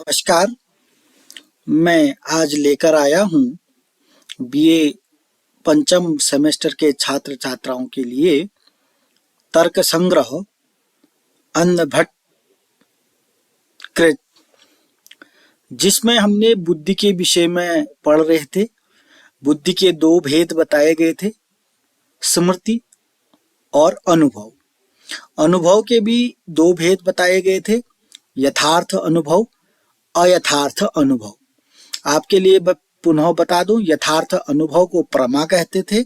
नमस्कार। मैं आज लेकर आया हूँ बीए पंचम सेमेस्टर के छात्र छात्राओं के लिए तर्क संग्रह अन्य भट्ट कृत, जिसमें हमने बुद्धि के विषय में पढ़ रहे थे। बुद्धि के दो भेद बताए गए थे, स्मृति और अनुभव। अनुभव के भी दो भेद बताए गए थे, यथार्थ अनुभव, अयथार्थ अनुभव। आपके लिए पुनः बता दूं, यथार्थ अनुभव को प्रमा कहते थे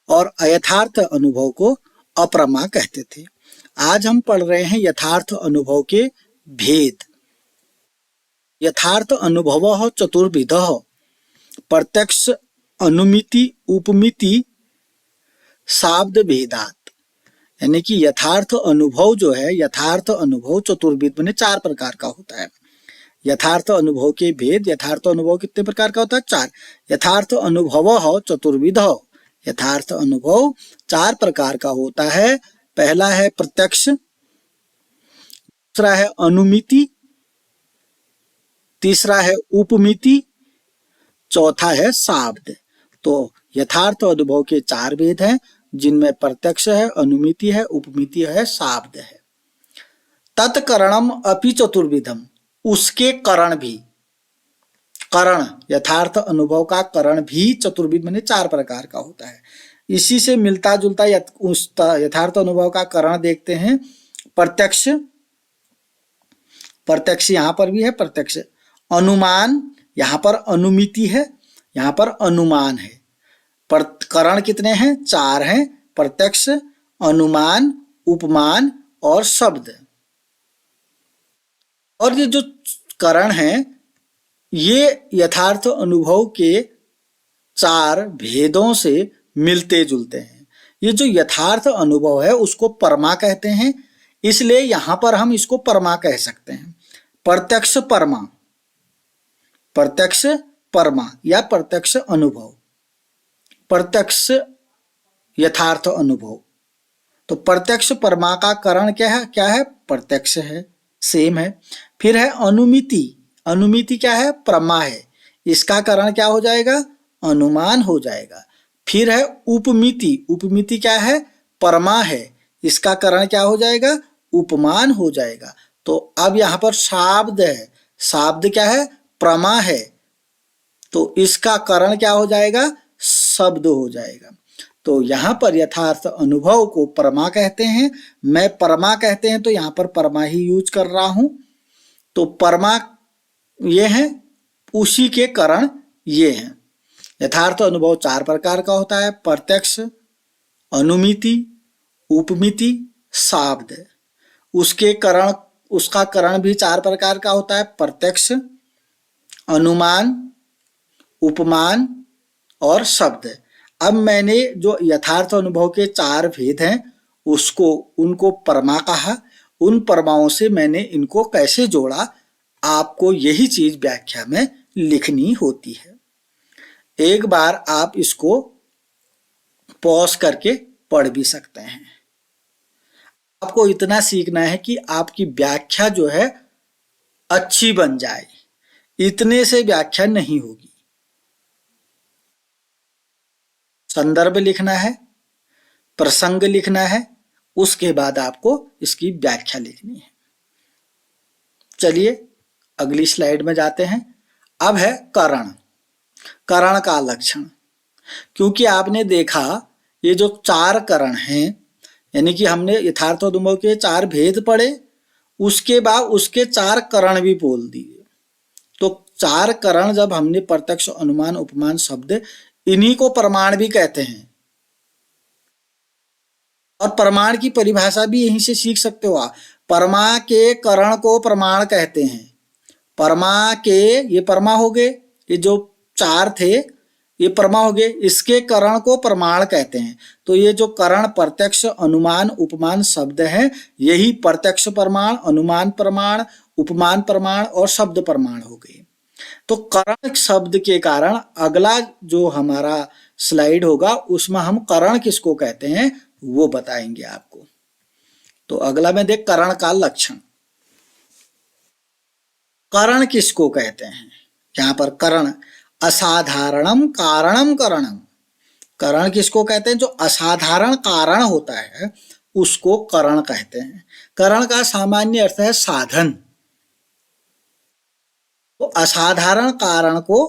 और अयथार्थ अनुभव को अप्रमा कहते थे। आज हम पढ़ रहे हैं यथार्थ अनुभव के भेद। यथार्थ अनुभव चतुर्विध, प्रत्यक्ष, अनुमिति, उपमिति, शाब्द भेदात। यानी कि यथार्थ अनुभव जो है, यथार्थ अनुभव चतुर्विध माने 4 प्रकार का होता है। यथार्थ अनुभव के भेद। यथार्थ अनुभव कितने प्रकार का होता है? 4। यथार्थ अनुभव चतुर्विध। यथार्थ अनुभव 4 प्रकार का होता है। पहला है प्रत्यक्ष, दूसरा है अनुमिति, तीसरा है उपमिति, चौथा है शाब्द। तो यथार्थ अनुभव के 4 भेद हैं, जिनमें प्रत्यक्ष है, अनुमिति है, उपमिति है, शाब्द है। तत्करणम अपि चतुर्विधम, उसके करण भी। करण, यथार्थ अनुभव का करण भी चतुर्विध माने 4 प्रकार का होता है। इसी से मिलता जुलता यथार्थ अनुभव का करण देखते हैं। प्रत्यक्ष, प्रत्यक्ष यहां पर भी है प्रत्यक्ष। अनुमान, यहां पर अनुमिति है, यहां पर अनुमान है। करण कितने हैं? 4 हैं, प्रत्यक्ष, अनुमान, उपमान और शब्द। और ये जो करण हैं, ये यथार्थ अनुभव के 4 भेदों से मिलते जुलते हैं। ये जो यथार्थ अनुभव है उसको परमा कहते हैं, इसलिए यहां पर हम इसको परमा कह सकते हैं। प्रत्यक्ष परमा, प्रत्यक्ष परमा या प्रत्यक्ष अनुभव, प्रत्यक्ष यथार्थ अनुभव। तो प्रत्यक्ष परमा का करण क्या है? क्या है? प्रत्यक्ष है, सेम है। फिर है अनुमिति। अनुमिति क्या है? प्रमा है, इसका करण क्या हो जाएगा? अनुमान हो जाएगा। फिर है उपमिति। उपमिति क्या है? परमा है, इसका करण क्या हो जाएगा? उपमान हो जाएगा। तो अब यहां पर शाब्द है। शाब्द क्या है? प्रमा है, तो इसका करण क्या हो जाएगा? शब्द हो जाएगा। तो यहां पर यथार्थ अनुभव को परमा कहते हैं। मैं परमा कहते हैं तो यहां पर परमा ही यूज कर रहा हूं। तो परमा ये है, उसी के करण ये हैं। यथार्थ अनुभव 4 प्रकार का होता है, प्रत्यक्ष, अनुमिति, उपमिति, शाब्द। उसके करण, उसका करण भी 4 प्रकार का होता है, प्रत्यक्ष, अनुमान, उपमान और शब्द। अब मैंने जो यथार्थ अनुभव के 4 भेद हैं उनको परमा कहा। उन परमाओं से मैंने इनको कैसे जोड़ा, आपको यही चीज व्याख्या में लिखनी होती है। एक बार आप इसको पॉज करके पढ़ भी सकते हैं। आपको इतना सीखना है कि आपकी व्याख्या जो है अच्छी बन जाए, इतने से व्याख्या नहीं होगी। संदर्भ लिखना है, प्रसंग लिखना है, उसके बाद आपको इसकी व्याख्या लिखनी है। चलिए अगली स्लाइड में जाते हैं। अब है करण। करण का लक्षण। क्योंकि आपने देखा ये जो 4 करण हैं, यानी कि हमने यथार्थ अनुभव के 4 भेद पढ़े, उसके बाद उसके 4 करण भी बोल दिए। तो 4 करण जब हमने प्रत्यक्ष, अनुमान, उपमान, शब्द, इन्हीं को प्रमाण भी कहते हैं। और प्रमाण की परिभाषा भी यहीं से सीख सकते हो आप। परमा के करण को प्रमाण कहते हैं। परमा के, ये परमा हो गए, ये जो 4 थे ये परमा हो गए, इसके करण को प्रमाण कहते हैं। तो ये जो करण प्रत्यक्ष, अनुमान, उपमान, शब्द है, यही प्रत्यक्ष प्रमाण, अनुमान प्रमाण, उपमान प्रमाण और शब्द प्रमाण हो गए। तो करण शब्द के कारण अगला जो हमारा स्लाइड होगा उसमें हम करण किसको कहते हैं वो बताएंगे आपको। तो अगला में देख करण का लक्षण। करण किसको कहते हैं? यहाँ पर करण, असाधारणम कारणम करणम। करण किसको कहते हैं? जो असाधारण कारण होता है उसको करण कहते हैं। करण का सामान्य अर्थ है साधन। तो असाधारण कारण को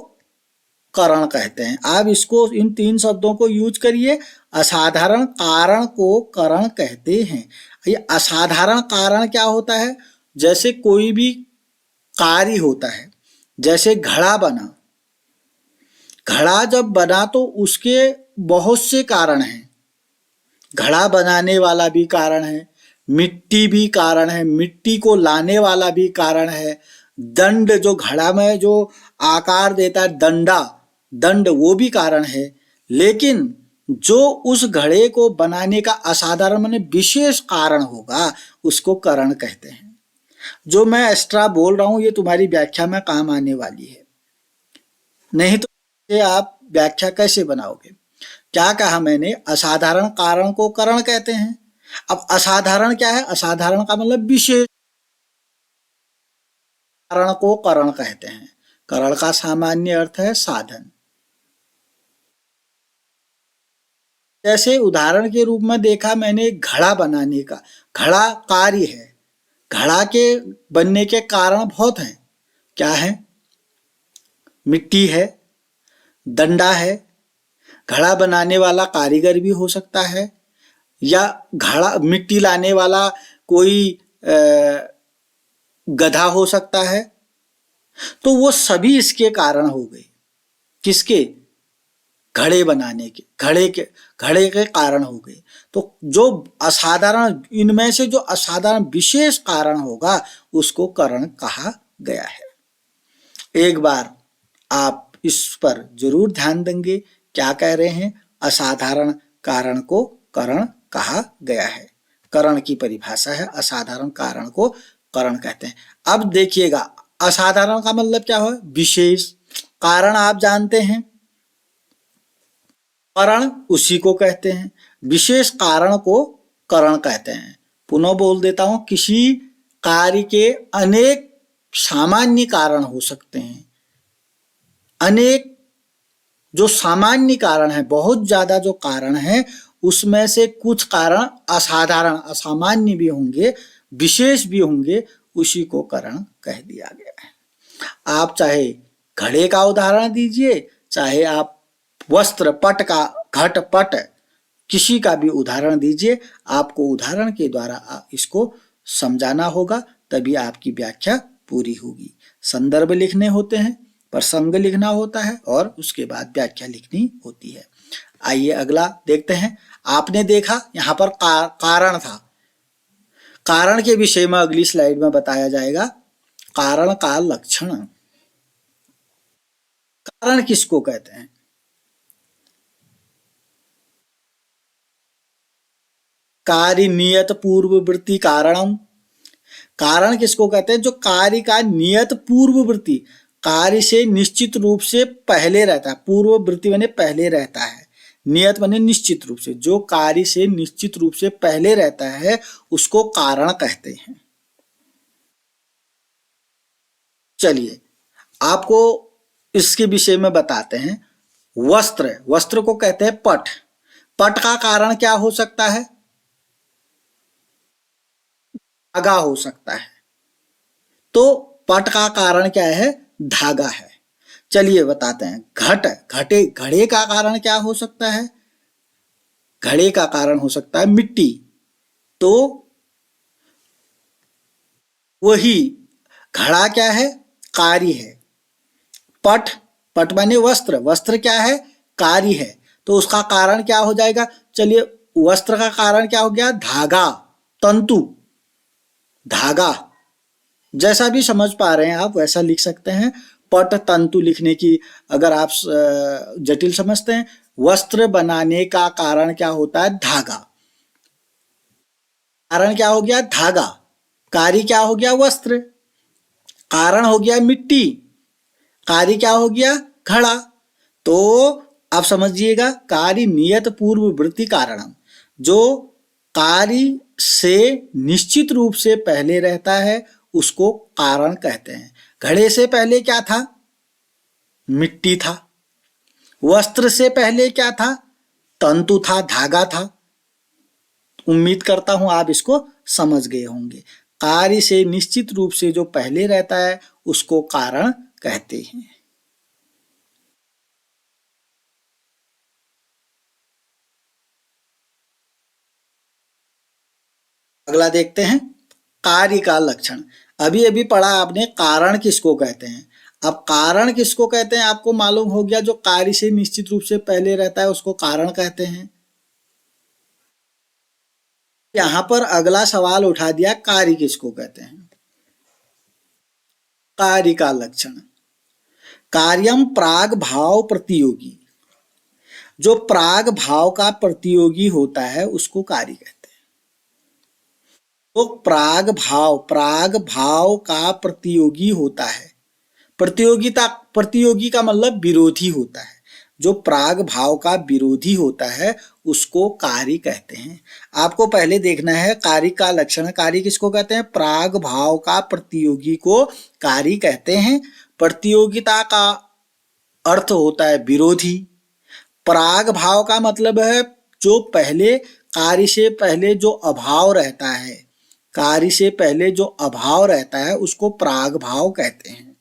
करण कहते हैं। आप इसको, इन तीन शब्दों को यूज करिए। असाधारण कारण को करण कहते हैं। ये असाधारण कारण क्या होता है? जैसे कोई भी कार्य होता है, जैसे घड़ा बना। घड़ा जब बना तो उसके बहुत से कारण हैं। घड़ा बनाने वाला भी कारण है, मिट्टी भी कारण है, मिट्टी को लाने वाला भी कारण है, दंड जो घड़ा में जो आकार देता है, दंड वो भी कारण है। लेकिन जो उस घड़े को बनाने का असाधारण माने विशेष कारण होगा उसको करण कहते हैं। जो मैं एक्स्ट्रा बोल रहा हूं ये तुम्हारी व्याख्या में काम आने वाली है, नहीं तो आप व्याख्या कैसे बनाओगे? क्या कहा मैंने? असाधारण कारण को करण कहते हैं। अब असाधारण क्या है? असाधारण का मतलब विशेष। कारण को करण कहते हैं। करण का सामान्य अर्थ है साधन। जैसे उदाहरण के रूप में देखा मैंने घड़ा बनाने का। घड़ा कार्य है। घड़ा के बनने के कारण बहुत हैं। क्या है? मिट्टी है, दंडा है। घड़ा बनाने वाला कारीगर भी हो सकता है, या घड़ा मिट्टी लाने वाला कोई गधा हो सकता है। तो वो सभी इसके कारण हो गए। किसके? घड़े बनाने के, घड़े के कारण हो गए। तो जो असाधारण, इनमें से जो असाधारण विशेष कारण होगा उसको करण कहा गया है। एक बार आप इस पर जरूर ध्यान देंगे। क्या कह रहे हैं? असाधारण कारण को करण कहा गया है। करण की परिभाषा है, असाधारण कारण को करण कहते हैं। अब देखिएगा, असाधारण का मतलब क्या है? विशेष। कारण आप जानते हैं, करण उसी को कहते हैं। विशेष कारण को करण कहते हैं। पुनः बोल देता हूं, किसी कार्य के अनेक सामान्य कारण हो सकते हैं। अनेक जो सामान्य कारण है, बहुत ज्यादा जो कारण है, उसमें से कुछ कारण असाधारण, असामान्य भी होंगे, विशेष भी होंगे, उसी को करण कह दिया गया है। आप चाहे घड़े का उदाहरण दीजिए, चाहे आप वस्त्र पट का, घट पट, किसी का भी उदाहरण दीजिए। आपको उदाहरण के द्वारा इसको समझाना होगा, तभी आपकी व्याख्या पूरी होगी। संदर्भ लिखने होते हैं, प्रसंग लिखना होता है, और उसके बाद व्याख्या लिखनी होती है। आइए अगला देखते हैं। आपने देखा यहाँ पर कारण था। कारण के विषय में अगली स्लाइड में बताया जाएगा। कारण का लक्षण। कारण किसको कहते हैं? कार्य नियत पूर्ववर्ती कारणम। कारण किसको कहते हैं? जो कार्य का नियत पूर्ववर्ती, कार्य से निश्चित रूप से पहले रहता है। पूर्ववर्ती माने पहले रहता है, नियत माने निश्चित रूप से। जो कार्य से निश्चित रूप से पहले रहता है उसको कारण कहते हैं। चलिए आपको इसके विषय में बताते हैं। वस्त्र को कहते हैं पट। पट का कारण क्या हो सकता है? धागा हो सकता है। तो पट का कारण क्या है? धागा है। चलिए बताते हैं। घड़े का कारण क्या हो सकता है? घड़े का कारण हो सकता है मिट्टी। तो वही घड़ा क्या है? कार्य है। पट माने वस्त्र क्या है? कार्य है। तो उसका कारण क्या हो जाएगा? चलिए, वस्त्र का कारण क्या हो गया? धागा, तंतु, धागा। जैसा भी समझ पा रहे हैं आप वैसा लिख सकते हैं। पट तंतु लिखने की अगर आप जटिल समझते हैं, वस्त्र बनाने का कारण क्या होता है? धागा। कारण क्या हो गया? धागा। कार्य क्या हो गया? वस्त्र। कारण हो गया मिट्टी। कार्य क्या हो गया? घड़ा। तो आप समझिएगा, कार्य नियत पूर्ववर्ती कारणम। जो कार्य से निश्चित रूप से पहले रहता है उसको कारण कहते हैं। घड़े से पहले क्या था? मिट्टी था। वस्त्र से पहले क्या था? तंतु था, धागा था। उम्मीद करता हूं आप इसको समझ गए होंगे। कार्य से निश्चित रूप से जो पहले रहता है उसको कारण कहते हैं। अगला देखते हैं कार्य का लक्षण। अभी अभी पढ़ा आपने कारण किसको कहते हैं। अब कारण किसको कहते हैं आपको मालूम हो गया। जो कार्य से निश्चित रूप से पहले रहता है उसको कारण कहते हैं। यहां पर अगला सवाल उठा दिया, कार्य किसको कहते हैं। कार्य का लक्षण, कार्यम प्राग भाव प्रतियोगी। जो प्राग भाव का प्रतियोगी होता है उसको कार्य कहते हैं। तो प्राग भाव का प्रतियोगी होता है। प्रतियोगी का मतलब विरोधी होता है। जो प्राग भाव का विरोधी होता है उसको कार्य कहते हैं। आपको पहले देखना है कार्य का लक्षण। कार्य किसको कहते हैं? प्राग भाव का प्रतियोगी को कार्य कहते हैं। प्रतियोगिता का अर्थ होता है विरोधी। प्राग भाव का मतलब है जो पहले कार्य से पहले जो अभाव रहता है, कार्य से पहले जो अभाव रहता है उसको प्राग भाव कहते हैं।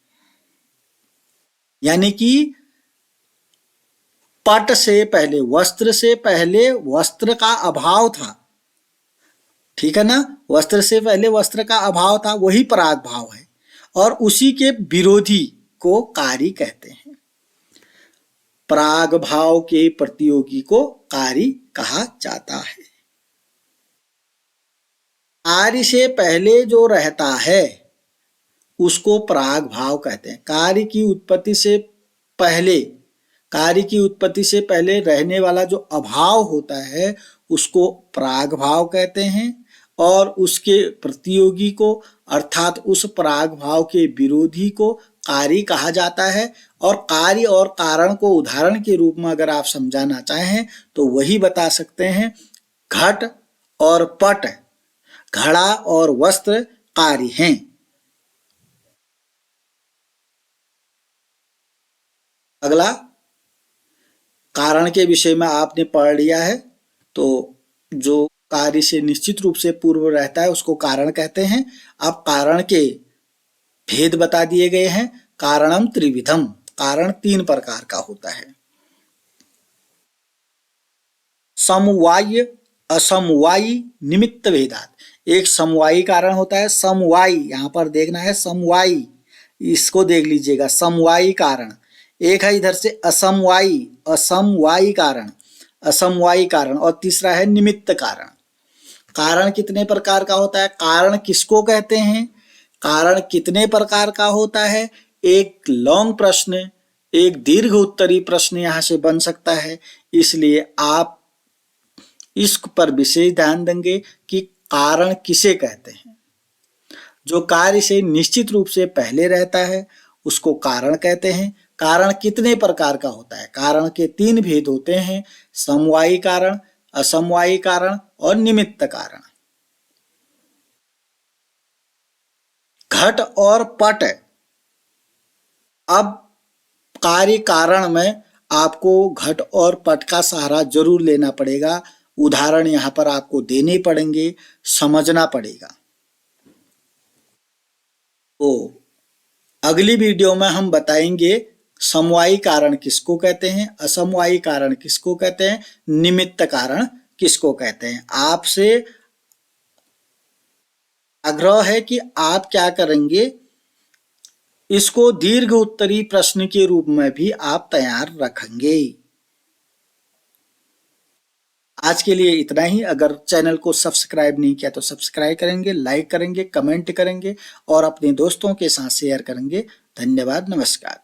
यानी कि पट से पहले, वस्त्र से पहले वस्त्र का अभाव था, ठीक है ना। वस्त्र से पहले वस्त्र का अभाव था, वही प्राग भाव है। और उसी के विरोधी को कार्य कहते हैं। प्राग भाव के प्रतियोगी को कार्य कहा जाता है। कार्य से पहले जो रहता है उसको प्राग भाव कहते हैं। कार्य की उत्पत्ति से पहले रहने वाला जो अभाव होता है उसको प्राग भाव कहते हैं। और उसके प्रतियोगी को अर्थात उस प्राग भाव के विरोधी को कार्य कहा जाता है। और कार्य और कारण को उदाहरण के रूप में अगर आप समझाना चाहें तो वही बता सकते हैं। घट और पट, घड़ा और वस्त्र कार्य हैं। अगला कारण के विषय में आपने पढ़ लिया है। तो जो कार्य से निश्चित रूप से पूर्व रहता है उसको कारण कहते हैं। अब कारण के भेद बता दिए गए हैं। कारणम त्रिविधम, कारण 3 प्रकार का होता है। समवायी, असमवायी, निमित्त भेदात। एक समवायी कारण होता है, समवायी, यहां पर देखना है समवायी, इसको देख लीजिएगा, समवायी कारण। एक है इधर से असमवायी कारण, और तीसरा है निमित्त कारण। कारण कितने प्रकार का होता है? कारण किसको कहते हैं? कारण कितने प्रकार का होता है? एक लॉन्ग प्रश्न, एक दीर्घ उत्तरी प्रश्न यहां से बन सकता है। इसलिए आप इस पर विशेष ध्यान देंगे कि कारण किसे कहते हैं। जो कार्य से निश्चित रूप से पहले रहता है उसको कारण कहते हैं। कारण कितने प्रकार का होता है? कारण के 3 भेद होते हैं, समवायी कारण, असमवायी कारण और निमित्त कारण। घट और पट। अब कार्य कारण में आपको घट और पट का सहारा जरूर लेना पड़ेगा। उदाहरण यहां पर आपको देने पड़ेंगे, समझना पड़ेगा। तो अगली वीडियो में हम बताएंगे समवायी कारण किसको कहते हैं, असमवायी कारण किसको कहते हैं, निमित्त कारण किसको कहते हैं। आपसे आग्रह है कि आप क्या करेंगे, इसको दीर्घ उत्तरी प्रश्न के रूप में भी आप तैयार रखेंगे। आज के लिए इतना ही। अगर चैनल को सब्सक्राइब नहीं किया तो सब्सक्राइब करेंगे, लाइक करेंगे, कमेंट करेंगे और अपने दोस्तों के साथ शेयर करेंगे। धन्यवाद, नमस्कार।